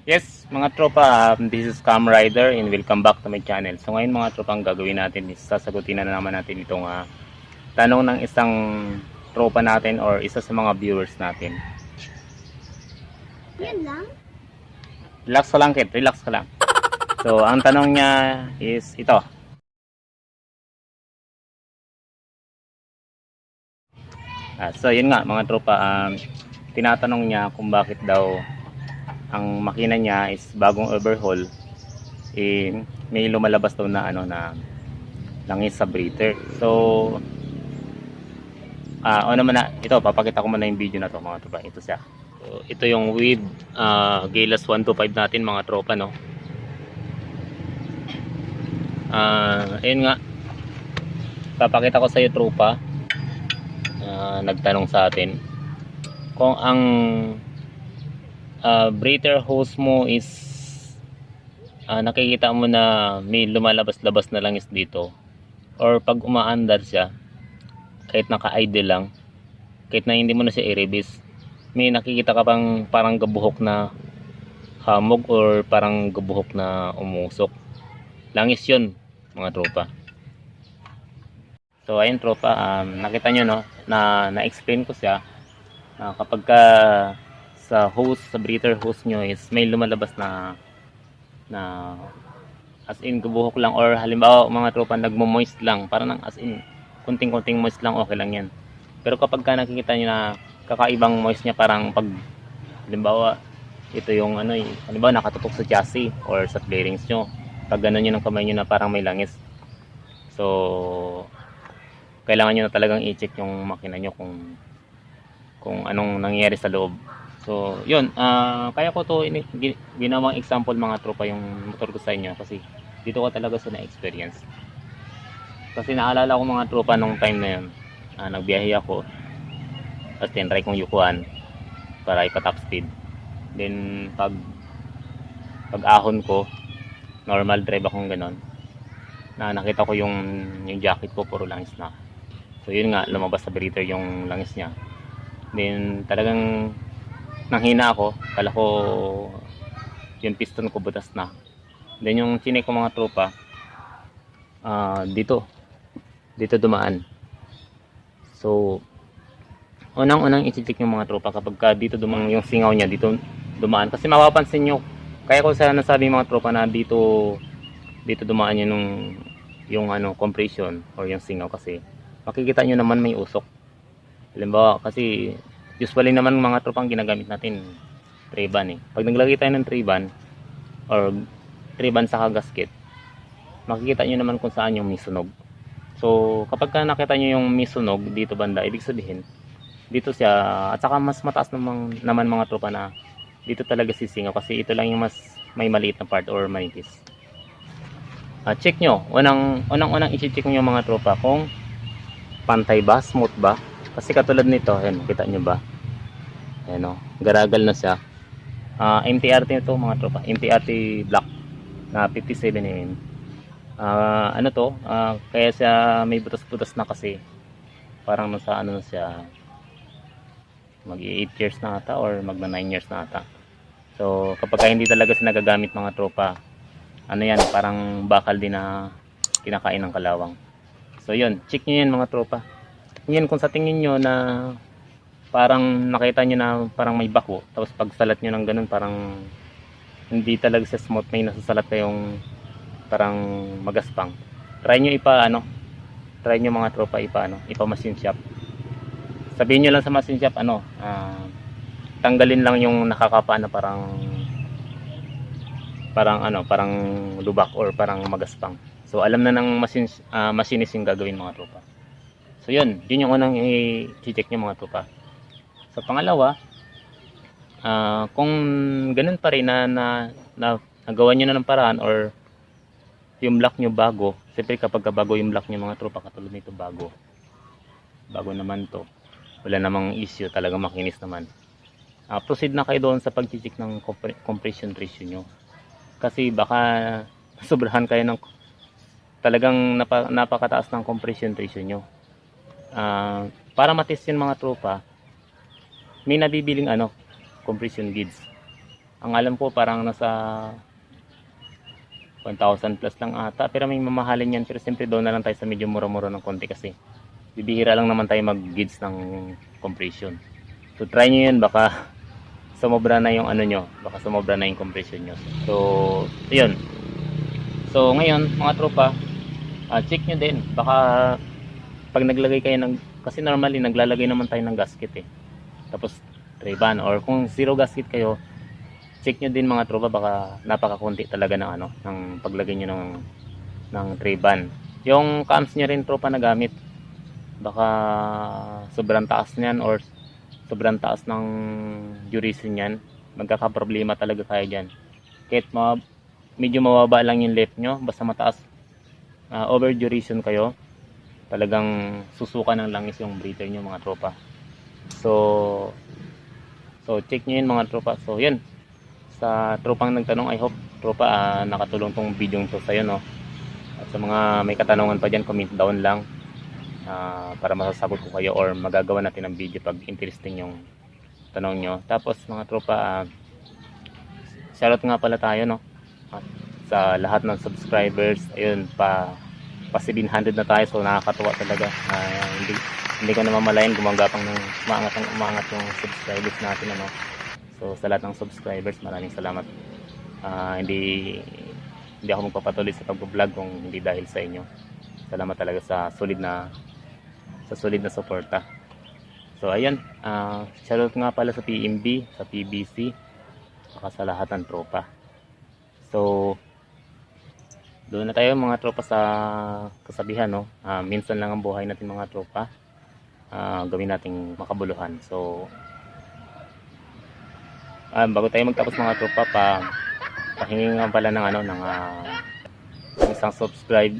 Yes, mga tropa, this is Cam Rider and welcome back to my channel. So ngayon mga tropa, ang gagawin natin is sasagutin na naman natin itong tanong ng isang tropa natin or isa sa mga viewers natin. Yan lang? Relax ka lang, Kit. Relax ka lang. So, ang tanong niya is ito. So, yun nga mga tropa, tinatanong niya kung bakit daw ang makina niya is bagong overhaul, may lumalabas daw na na langis sa breather. So, naman na, ito, papakita ko muna yung video na to mga tropa. Ito siya. So, ito yung with Gilas 125 natin mga tropa, no? Ayun nga, papakita ko sa iyo tropa. Nagtanong sa atin kung ang breather hose mo is nakikita mo na may lumalabas-labas na langis dito, or pag umaandar siya kahit naka-idle lang, kahit na hindi mo na siya i-release, may nakikita ka bang parang gabuhok na hamog or parang gabuhok na umusok? Langis yun mga tropa. So ayun tropa, nakita nyo no, na-explain ko siya na kapag sa hose, sa breather hose nyo is may lumalabas na as in gabuhok lang, or halimbawa mga tropa nagmo-moist lang, parang as in kunting-kunting moist lang, okay lang yan. Pero kapag nakikita nyo na kakaibang moist niya, parang pag halimbawa ito yung halimbawa nakatutok sa chassis or sa bearings nyo, pag gano'n nyo ng kamay nyo na parang may langis, so kailangan nyo na talagang i-check yung makina nyo kung anong nangyayari sa loob. So yun, kaya ko to ginawang example mga tropa yung motor ko sa inyo, kasi dito ko talaga sa na-experience. Kasi naalala ko mga tropa nung time na yun, nagbiyahe ako, tapos tinry kong yukuan para ipa-top speed. Then pag ahon ko, normal drive akong ganon, nakita ko yung jacket ko puro langis na. So yun nga, lumabas sa breather yung langis niya. Then talagang nanghina ako, kala ko yung piston ko butas na. Then yung chinek ko mga tropa, dito dumaan. So unang-unang i-check yung mga tropa kapag dito dumaan yung singaw niya, dito dumaan, kasi mapapansin nyo, kaya ko sana nasabi mga tropa na dito dumaan yung compression or yung singaw, kasi makikita nyo naman may usok. Halimbawa, kasi usually naman mga tropang ginagamit natin Treban pag naglagay tayo ng Treban or Treban sa gasket, makikita nyo naman kung saan yung may sunog. So kapag nakita nyo yung may sunog dito banda, ibig sabihin dito siya. At saka mas mataas naman mga tropa na dito talaga sisingaw, kasi ito lang yung mas may maliit na part or manipis. Check nyo, unang i-check nyo mga tropa kung pantay ba, smooth ba. Kasi katulad nito, ayan, kita nyo ba, ayan garagal na siya. MTRT nito mga tropa, MTRT black na 57mm. Kaya siya may butas-butas na, kasi parang nasa na siya, mag 8 years na ata or magna 9 years na ata. So kapag hindi talaga siya nagagamit mga tropa, yan, parang bakal din na kinakain ng kalawang. So yun, check nyo yan mga tropa. Yan, kung sa tingin nyo na parang nakita nyo na parang may bako, tapos pag salat nyo ng ganun parang hindi talaga sa smooth, may nasasalat kayong parang magaspang, try nyo try nyo mga tropa ipa machine shop. Sabihin nyo lang sa machine shop tanggalin lang yung nakakapa na parang lubak or parang magaspang. So alam na ng machinist yung gagawin mga tropa. So yun yung unang i-check nyo mga tropa. Sa pangalawa, kung ganun pa rin na nagawa nyo na ng paraan, or yung block nyo bago, siyempre kapag bago yung block nyo mga tropa, katulad nito bago naman to, wala namang issue, talaga makinis naman, proceed na kayo doon sa pag-check ng compression ratio nyo. Kasi baka sobrahan kayo ng talagang napakataas ng compression ratio nyo. Para matest yun mga tropa, may nabibiling compression gauge. Ang alam ko parang nasa 1,000 plus lang ata. Pero may mamahalin yan. Pero siyempre doon na lang tayo sa medyo mura-mura ng konti kasi bibihira lang naman tayo mag-gauge ng compression. So try nyo yun, baka sumobra na yung ano nyo, baka sumobra na yung compression nyo. So yun. So ngayon mga tropa, check nyo din, baka pag naglagay kayo ng, kasi normally naglalagay naman tayo ng gasket eh, tapos Treban, or kung zero gasket kayo, check nyo din mga tropa, baka napakakunti talaga ng ano, ng paglagay nyo ng Treban. Yung cams nyo rin tropa na gamit, baka sobrang taas niyan or sobrang taas ng duration niyan, magkakaproblema talaga kayo dyan. Kahit medyo mababa lang yung left nyo, basta mataas, over duration kayo, talagang susuka ng langis yung breather nyo mga tropa. So check nyo yun mga tropa. So yun, sa tropang nagtanong, I hope tropa nakatulong tong video to sa'yo, no? At sa mga may katanungan pa dyan, comment down lang para masasagot ko kayo or magagawa natin ng video pag interesting yung tanong nyo. Tapos mga tropa, shoutout nga pala tayo, no? At sa lahat ng subscribers, ayun, pa 700 na tayo, so nakakatuwa talaga. Hindi ko namamalayan gumagapang ng umaangat yung subscribers natin, ano. So sa lahat ng subscribers, maraming salamat. Hindi ako magpapatuloy sa pag-vlog kung hindi dahil sa inyo. Salamat talaga sa solid na suporta. So ayan, shoutout nga pala sa PMB, sa PBC, saka sa lahat ng tropa. So doon na tayo mga tropa sa kasabihan, no? Minsan lang ang buhay natin mga tropa, gawin nating makabuluhan. So bago tayo magtapos mga tropa, pahingi nga pala ng ano, ng isang subscribe,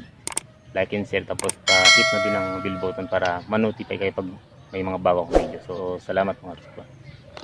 like and share, tapos hit na din ang bell button para ma-notify kayo pag may mga bagong video. So salamat mga tropa.